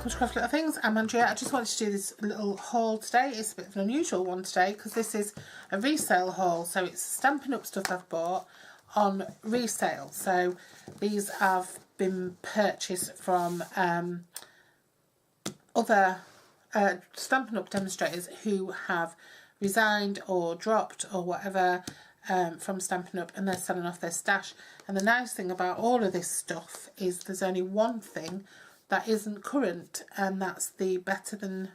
welcome to Craft Little Things. I'm Andrea. I just wanted to do this little haul today. It's a bit of an unusual one today because this is a resale haul. So it's Stampin' Up stuff I've bought on resale. So these have been purchased from other Stampin' Up demonstrators who have resigned or dropped or whatever from Stampin' Up, and they're selling off their stash. And the nice thing about all of this stuff is there's only one thing that isn't current, and that's the Better Than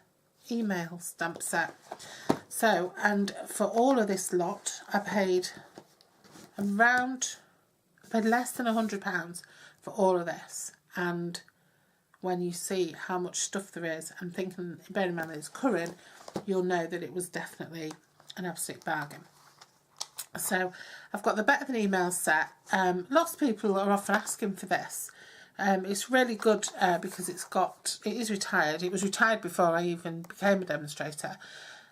email stamp set. So, and for all of this lot I paid less than £100 for all of this. And when you see how much stuff there is and thinking, bearing in mind that it's current, you'll know that it was definitely an absolute bargain. So I've got the Better Than email set. Lots of people are often asking for this. It's really good because it is retired. It was retired before I even became a demonstrator.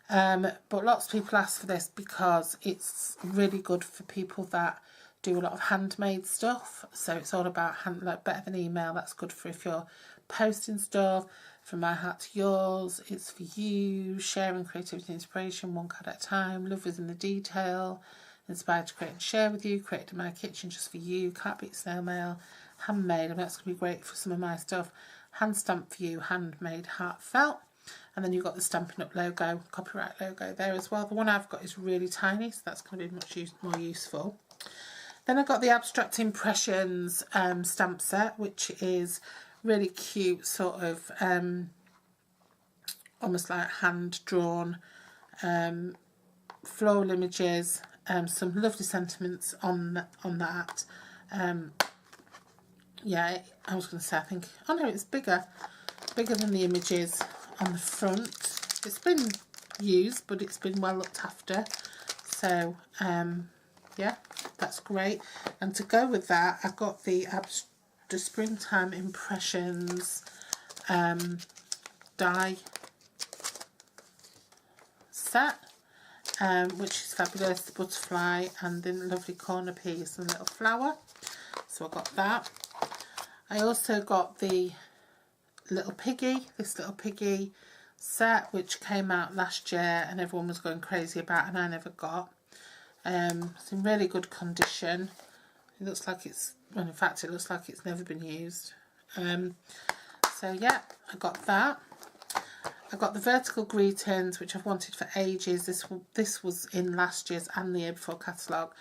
But lots of people ask for this because it's really good for people that do a lot of handmade stuff. So it's all about like Better Than email. That's good for if you're posting stuff. From my heart to yours, it's for you. Sharing creativity and inspiration, one card at a time. Love is in the detail. Inspired to create and share with you. Created in my kitchen just for you. Can't beat snail mail. Handmade, I mean, that's going to be great for some of my stuff. Hand stamped for you, handmade, heartfelt. And then you've got the Stampin' Up logo, copyright logo there as well. The one I've got is really tiny, so that's going to be much more useful. Then I've got the Abstract Impressions stamp set, which is really cute, sort of almost like hand-drawn floral images, some lovely sentiments on that. Yeah, I was going to say, I think, oh no, it's bigger than the images on the front. It's been used, but it's been well looked after. So, yeah, that's great. And to go with that, I've got the Springtime Impressions die set, which is fabulous. The butterfly and the lovely corner piece and little flower. So I got that. I also got the little piggy, this little piggy set, which came out last year and everyone was going crazy about, and I never got. It's in really good condition. It looks like it's, well, in fact it looks like it's never been used. So yeah, I got that. I got the vertical greetings, which I've wanted for ages. This was in last year's and the year before catalogue.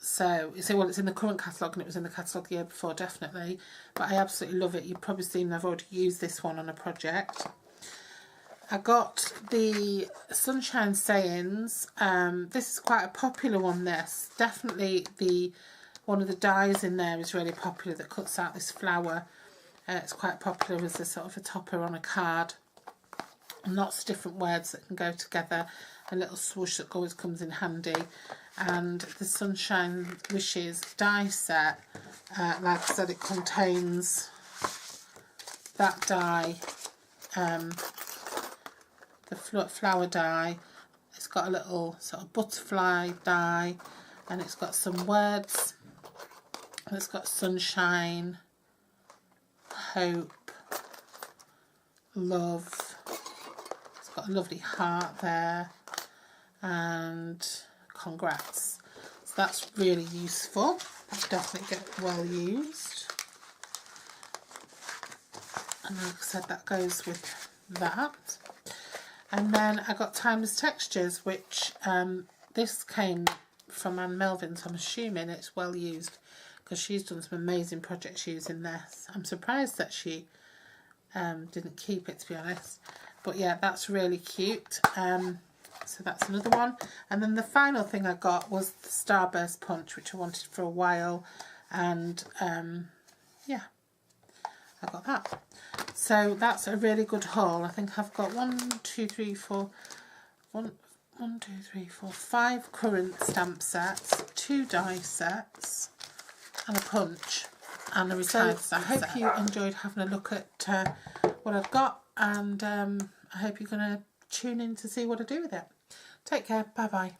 So you say, well, it's in the current catalogue and it was in the catalogue the year before, definitely. But I absolutely love it. You've probably seen I've already used this one on a project. I got the Sunshine Sayings. This is quite a popular one, this. Definitely one of the dies in there is really popular that cuts out this flower. It's quite popular as a sort of a topper on a card. And lots of different words that can go together. A little swoosh that always comes in handy. And the Sunshine Wishes die set, like I said, it contains that die, the flower die. It's got a little sort of butterfly die, and it's got some words, and it's got sunshine, hope, love. It's got a lovely heart there, and congrats. So that's really useful. That'll definitely get well used. And like I said, that goes with that. And then I got Timeless Textures, which this came from Anne Melvin, so I'm assuming it's well used because she's done some amazing projects using this. I'm surprised that she didn't keep it, to be honest. But yeah, that's really cute. So that's another one. And then the final thing I got was the Starburst Punch, which I wanted for a while. And yeah, I got that. So that's a really good haul. I think I've got 5 current stamp sets, 2 die sets, and a punch, and a retired stamp set. I hope you enjoyed having a look at what I've got, and I hope you're going to tune in to see what I do with it. Take care. Bye bye.